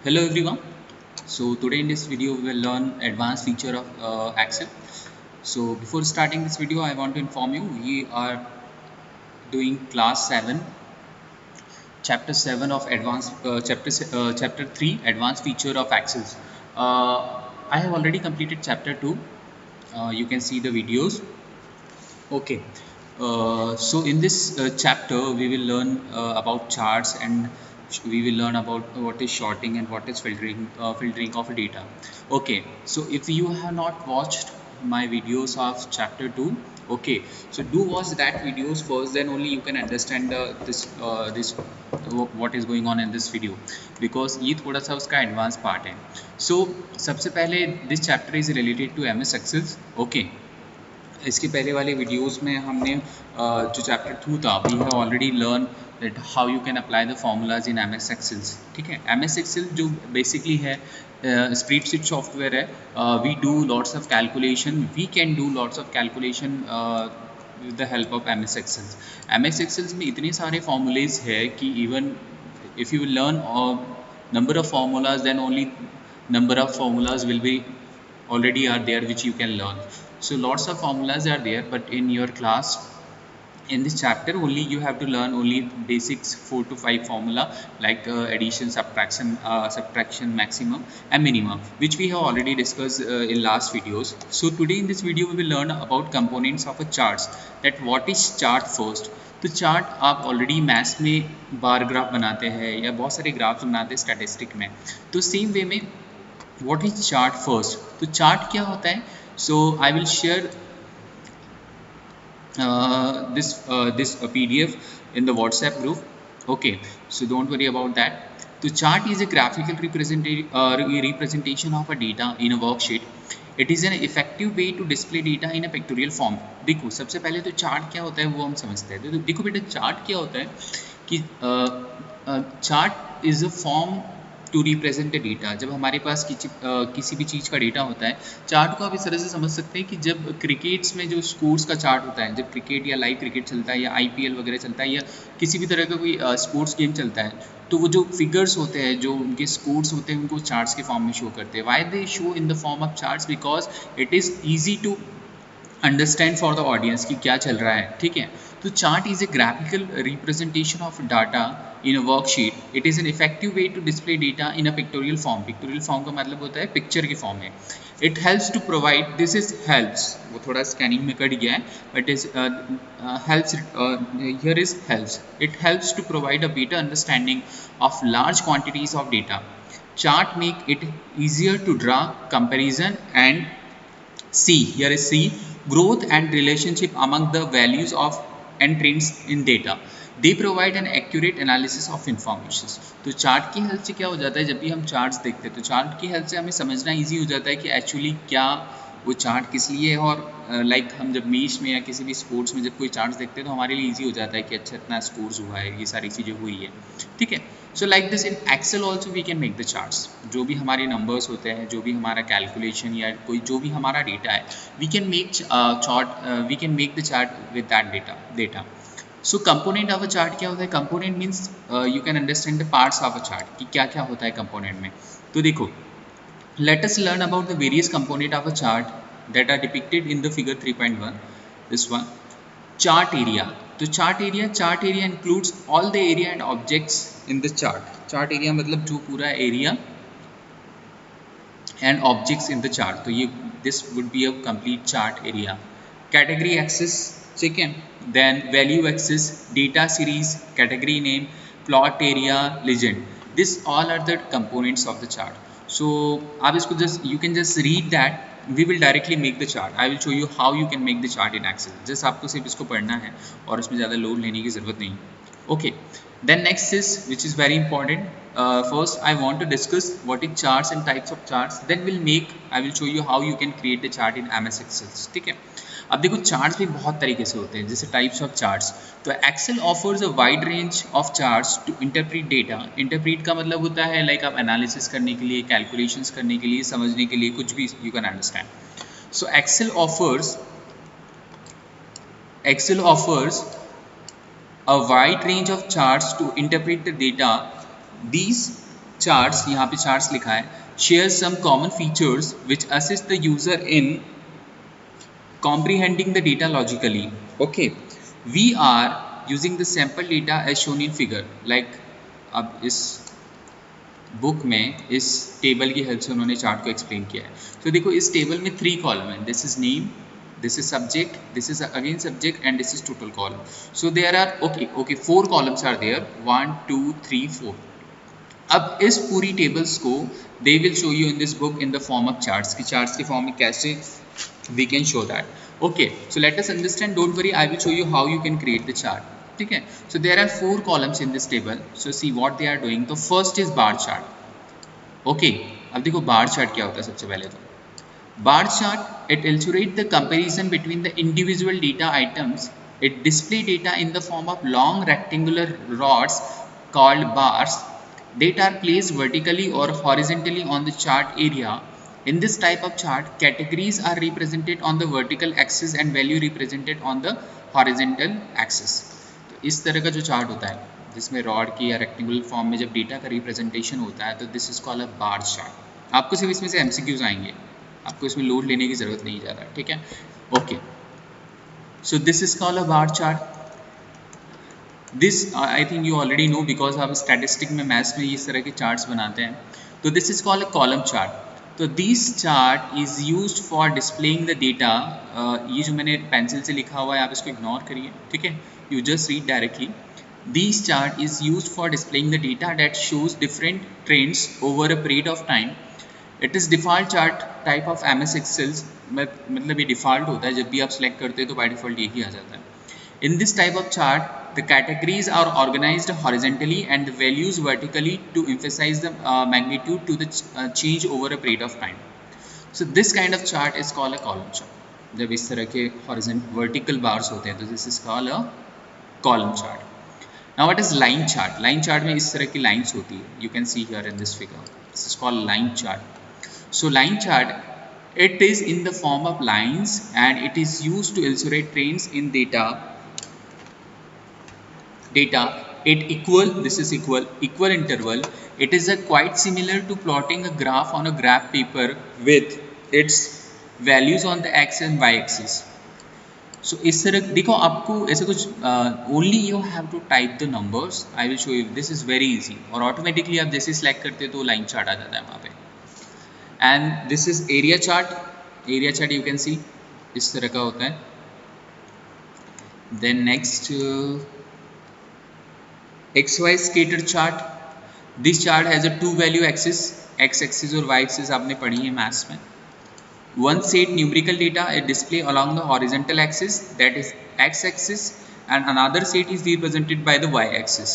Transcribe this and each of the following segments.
Hello everyone. So today in this video we will learn advanced feature of Excel. So before starting this video, I want to inform you we are doing class 7, chapter 7 of advanced chapter 3 advanced feature of Excel. I have already completed chapter 2. You can see the videos. Okay. So in this chapter, we will learn about charts and we will learn about what is sorting and what is filtering of data. Okay. So if you have not watched my videos of chapter 2, okay, so do watch that videos first, then only you can understand this what is going on in this video, because ये थोड़ा सा उसका advance part है. So सबसे पहले this chapter is related to MS Excel. Okay. इसके पहले वाले वीडियोस में हमने जो चैप्टर 2 था we have already learn that how you can apply the formulas in M S Excel. ठीक है, एम एस एक्सेल जो बेसिकली है स्प्रेडशीट सॉफ्टवेयर है. We do lots of calculation, we can do lots of calculation with the help of M S Excel. M S Excel में इतने सारे formulas है कि even if you will learn a number of formulas, then only number of formulas will be already are there which you can learn. So lots of formulas are there, but in your class in this chapter only you have to learn only basics 4 to 5 formula like addition, subtraction, maximum and minimum, which we have already discussed in last videos. So today in this video we will learn about components of a charts, that what is chart first. तो chart आप already maths में bar graph बनाते हैं या बहुत सारे graphs बनाते हैं स्टैटिस्टिक में, तो सेम वे में व्हाट इज चार्ट फर्स्ट. तो चार्ट क्या होता है? So I will share this PDF in the WhatsApp group. Okay, so don't worry about that. So chart is a graphical representation of a data in a worksheet. It is an effective way to display data in a pictorial form. देखो सबसे पहले तो chart क्या होता है वो हम समझते हैं. तो देखो बेटा, चार्ट क्या होता है कि chart is a form to represent the data. जब हमारे पास किसी भी चीज़ का डेटा होता है, चार्ट को आप इस तरह से समझ सकते हैं कि जब क्रिकेट्स में जो स्कोर्स का चार्ट होता है, जब क्रिकेट या लाइव क्रिकेट चलता है या IPL वगैरह चलता है या किसी भी तरह का कोई स्पोर्ट्स गेम चलता है, तो वो जो फिगर्स होते हैं, जो उनके स्कोर्स होते हैं, उनको चार्ट्स के फॉर्म में शो करते हैं. Why they show in the form of charts? Because it is easy to understand for the audience कि क्या चल रहा है. ठीक है, तो chart is a graphical representation of data in a worksheet. It is an effective way to display data in a pictorial form. Pictorial form का मतलब होता है पिक्चर के फॉर्म में. It helps to provide, this is helps, वो थोड़ा scanning में cut गया है, but is helps, here is helps. It helps to provide a better understanding of large quantities of data. Chart make it easier to draw comparison and see, here is see, growth and relationship among the values of and trends in data. They provide an accurate analysis of information. तो chart की help से क्या हो जाता है, जब भी हम चार्ट्स देखते हैं तो चार्ट की हेल्प से हमें समझना इजी हो जाता है कि एक्चुअली क्या वो चार्ट किस लिए है. और लाइक हम जब मैच में या किसी भी स्पोर्ट्स में जब कोई चार्ट्स देखते हैं तो हमारे लिए इजी हो जाता है कि अच्छा इतना स्कोर्स हुआ है, ये सारी चीज़ें हुई है. ठीक है, so like this in Excel also we can make the charts. जो भी हमारे नंबर्स होते हैं, जो भी हमारा कैलकुलेशन या कोई जो भी हमारा डेटा है, we can make chart, we can make the chart with that data. So component of a chart क्या होता है? Component means you can understand the parts of a chart कि क्या क्या होता है कंपोनेंट में. तो देखो, let us learn about the various component of a chart that are depicted in the figure 3.1. This one, chart area. तो chart area includes all the area and objects in the chart. Chart area मतलब जो पूरा area and objects in the chart. तो ये this would be a complete chart area. Category axis, ठीक है, then value axis, data series, category name, plot area, legend. This all are the components of the chart. So आप इसको just you can just read that. We will directly make the chart. I will show you how you can make the chart in Excel. Just आपको सिर्फ इसको पढ़ना है और इसमें ज़्यादा लोड लेने की ज़रूरत नहीं. Okay. Then next is, which is very important. First, I want to discuss what is charts and types of charts. Then I will show you how you can create the chart in MS Excel. ठीक है. अब देखो charts भी बहुत तरीके से होते हैं, जैसे टाइप्स ऑफ चार्ट्स. तो Excel offers a wide range of charts to interpret data. Interpret का मतलब होता है लाइक आप एनालिसिस करने के लिए, कैलकुलेशंस करने के लिए, समझने के लिए, कुछ भी you can understand. So Excel offers a wide range of charts to interpret the data. These charts, यहाँ पे charts लिखा है, share some common features which assist the user in comprehending the data logically. Okay, we are using the sample data as shown in figure. Like अब इस book में इस table की help से उन्होंने चार्ट को एक्सप्लेन किया है. तो देखो इस टेबल में 3 कॉलम है. This is name, this is subject, this is again subject, and this is total column. So there are okay 4 columns are there, 1 2 3 4. अब इस पूरी टेबल्स को they will show you in this book in the form of charts. की charts के form में कैसे we can show that. Okay, so let us understand, don't worry, I will show you how you can create the chart. ठीक है. So there are 4 columns in this table. So see what they are doing. तो first is bar chart. Okay, अब देखो bar chart क्या होता है. सबसे पहले तो bar chart, it illustrates the comparison between the individual data items. It display data in the form of long rectangular rods called bars that are placed vertically or horizontally on the chart area. In this type of chart, categories are represented on the vertical axis and value represented on the horizontal axis. तो इस तरह का जो chart होता है जिसमें rod की या रेक्टेंगुलर फॉर्म में जब डेटा का रिप्रेजेंटेशन होता है तो this is called a bar chart. आपको सिर्फ इसमें से एमसीक्यूज आएंगे, आपको इसमें लोड लेने की ज़रूरत नहीं ज़्यादा. ठीक है. Okay, so this is called a bar chart. This I think you already know because आप स्टैटिस्टिक में, मैथ्स में इस तरह के चार्ट्स बनाते हैं. तो this is called a column chart. तो this chart is used for displaying the data. ये जो मैंने पेंसिल से लिखा हुआ है आप इसको इग्नोर करिए. ठीक है, you just read directly. This chart is used for displaying the data that shows different trends over a period of time. It is default chart type of MS Excel. मतलब ये डिफ़ॉल्ट होता है, जब भी आप सेलेक्ट करते हैं तो बाय डिफ़ॉल्ट यही आ जाता है. In this type of chart, the categories are organized horizontally and the values vertically to emphasize the magnitude to the change over a period of time. So this kind of chart is called a column chart. जब इस तरह के horizontal vertical bars होते हैं तो this is called a column chart. Now what is line chart? Line chart में इस तरह की lines होती है. You can see here in this figure. This is called line chart. So line chart, it is in the form of lines and it is used to illustrate trends in data at equal interval. It is quite similar to plotting a graph on a graph paper with its values on the x and y axis. सो इस तरह देखो आपको ऐसे कुछ only you have to type the numbers. I will show you. This is very easy और automatically आप जैसे select करते हो तो लाइन चार्ट आ जाता है वहाँ पे. And this is area chart. Area chart you can see इस तरह का होता है. Then next X Y scatter chart. This chart has a 2 value axis. X axis और वाई एक्सिस आपने पढ़ी है मैथ्स में. One set numerical data is displayed along the horizontal axis, that is x-axis, and another set is represented by the y-axis.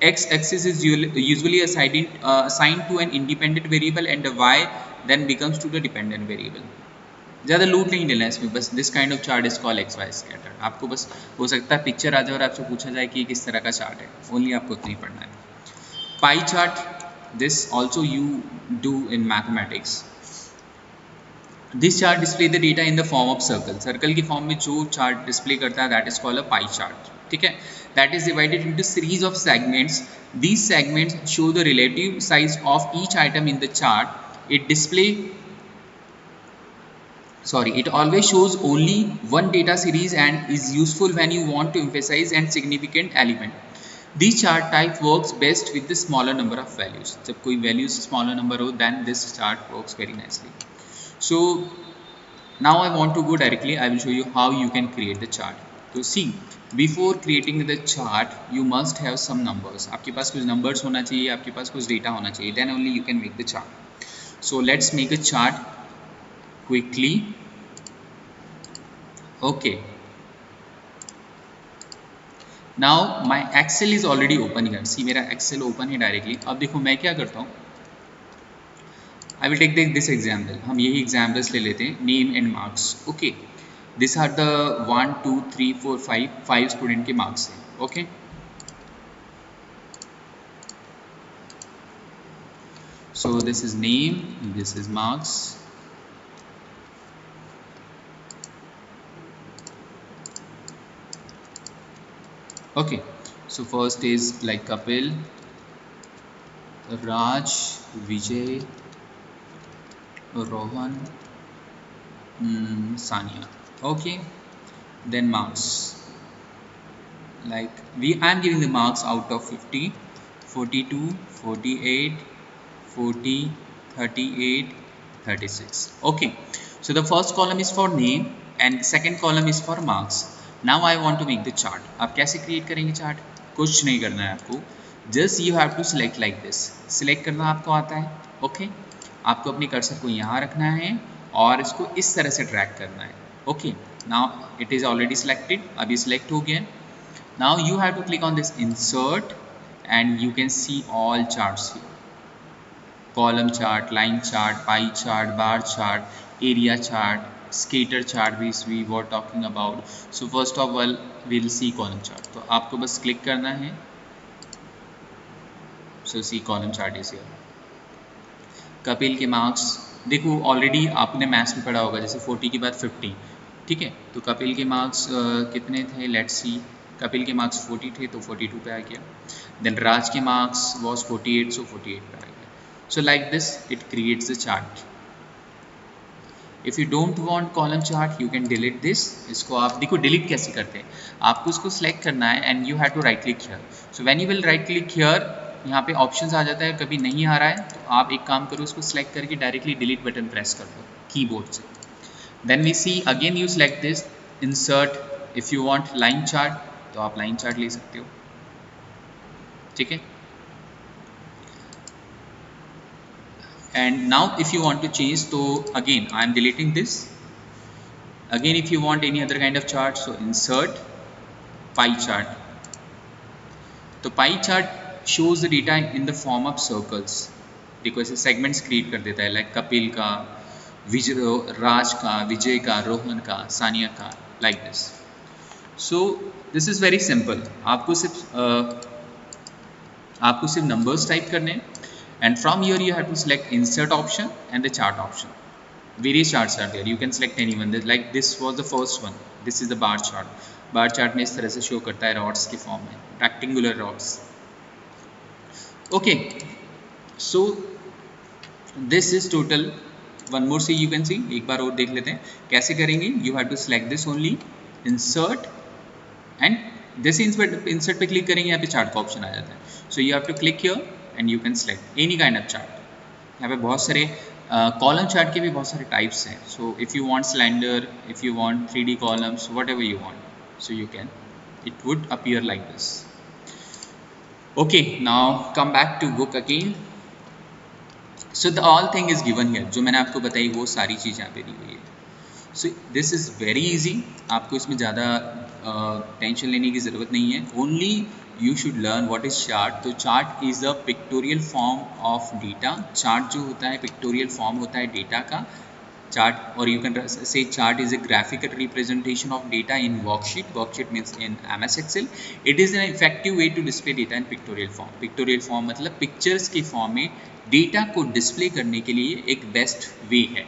X-axis is usually assigned to an independent variable and the y then becomes to the dependent variable. ज़्यादा load नहीं लेना है इसमें, बस this kind of chart is called X Y scatter. आपको बस हो सकता है पिक्चर आ जाए और आपसे पूछा जाए कि किस तरह का चार्ट है, ओनली आपको उतना ही पढ़ना है. Pie chart, this also you do in mathematics. This chart display the data in the form of circle. Circle की फॉर्म में जो चार्ट डिस्प्ले करता है that is called a pie chart. ठीक है. That is divided into series of segments. These segments show the relative size of each item in the chart. It always shows only one data series and is useful when you want to emphasize and significant element. This chart type works best with the smaller number of values. जब कोई values smaller number हो then this chart works very nicely. So now I want to go directly. I will show you how you can create the chart. So see, before creating the chart you must have some numbers. आपके पास कुछ numbers होना चाहिए, आपके पास कुछ data होना चाहिए, then only you can make the chart. So let's make a chart quickly. Okay, now my Excel is already open here. See, मेरा Excel open है directly. अब देखो मैं क्या करता हूँ, I will take this example. हम यही examples ले लेते हैं. Name and marks. Okay, these are the 1 2 3 4 5 student के marks हैं. Okay, so this is name, this is marks. Okay, so first is like Kapil, Raj, Vijay, Rohan, Sania. Okay, then marks. Like I'm giving the marks out of 50, 42, 48, 40, 38, 36. Okay, so the first column is for name and the second column is for marks. Now I want to make the chart. आप कैसे create करेंगे chart? कुछ नहीं करना है आपको, just you have to select like this. select करना आपको आता है. Okay, आपको अपने कर्सर को यहाँ रखना है और इसको इस तरह से ड्रैग करना है. Okay, now it is already selected. अभी select हो गया. Now you have to click on this insert and you can see all charts here. Column chart, line chart, pie chart, bar chart, area chart, scatter chart which we were talking about. So first of all we'll see column chart. तो आपको बस click करना है. So see column chart is here. Kapil के marks देखो already आपने maths में पढ़ा होगा, जैसे 40 के बाद 50. ठीक है, तो कपिल के मार्क्स कितने थे, लेट्स सी. कपिल के मार्क्स 40 थे तो 42 पे आ गया. देन राज के मार्क्स वाज 48 सो 48 पे आ गया. सो like this it creates the chart. If you don't want column chart you can delete this. इसको आप देखो डिलीट कैसे करते हैं. आपको इसको सेलेक्ट करना है and you have to right click here. So when you will right click here, यहाँ पे ऑप्शंस आ जाता है. कभी नहीं आ रहा है तो आप एक काम करो, इसको सेलेक्ट करके डायरेक्टली डिलीट बटन प्रेस कर दो कीबोर्ड से. Then we see again you select this insert. If you want line chart तो आप लाइन चार्ट ले सकते हो. ठीक है, and now if you want to change तो again I am deleting this. Again if you want any other kind of chart so insert pie chart. तो pie chart shows the data in the form of circles. देखो ऐसे segments create कर देता है, like Kapil का, राज का, विजय का, रोहन का, सानिया का, like this. So this is very simple. आपको सिर्फ नंबर्स टाइप करने हैं and from here you have to select insert option and the chart option. Various charts are there, you can select any one. Like this was the first one. This is the bar chart. Bar chart में इस तरह से show करता है rods के form में, rectangular rods. Okay, so this is total. One more see you can see. एक बार और देख लेते हैं कैसे करेंगे. You have to select this only, insert and जैसे इंसर्ट पे क्लिक करेंगे यहाँ पे चार्ट का ऑप्शन आ जाता है. So you have to click here and you can select any kind of chart. यहाँ पे बहुत सारे कॉलम चार्ट के भी बहुत सारे टाइप्स हैं. So if you want cylinder, if you want 3D columns, whatever you want, so you can, it would appear like this. Okay, now come back to book again. So the all thing is given here. जो मैंने आपको बताई वो सारी चीज़ यहाँ पे दी हुई है. So this is very easy. आपको इसमें ज़्यादा टेंशन लेने की ज़रूरत नहीं है. Only you should learn what is chart. तो chart is a pictorial form of data. Chart जो होता है पिक्टोरियल फॉर्म होता है डेटा का. चार्ट, और you can say chart is a graphical representation of data in worksheet. Worksheet means in MS Excel. It is an effective way to display data in pictorial form. Pictorial form मतलब pictures के form में data को display करने के लिए एक best way है.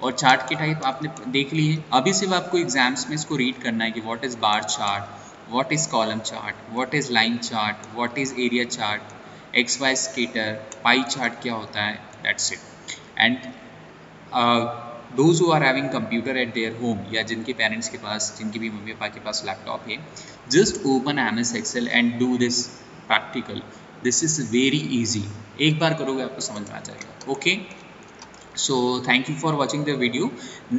और चार्ट के टाइप आपने देख लिए. अभी सिर्फ आपको एग्जाम्स में इसको रीड करना है कि what is bar chart, what is column chart, what is line chart, what is area chart, XY scatter, pie chart क्या होता है. That's it. And those who are having computer at their home, या जिनके parents के पास, जिनके भी mummy papa के पास laptop है, just open MS Excel and do this practical. This is very easy. एक बार करोगे आपको समझ में आ जाएगा. Okay, so thank you for watching the video.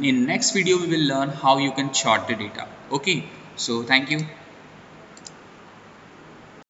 In next video we will learn how you can chart the data. Okay, so thank you.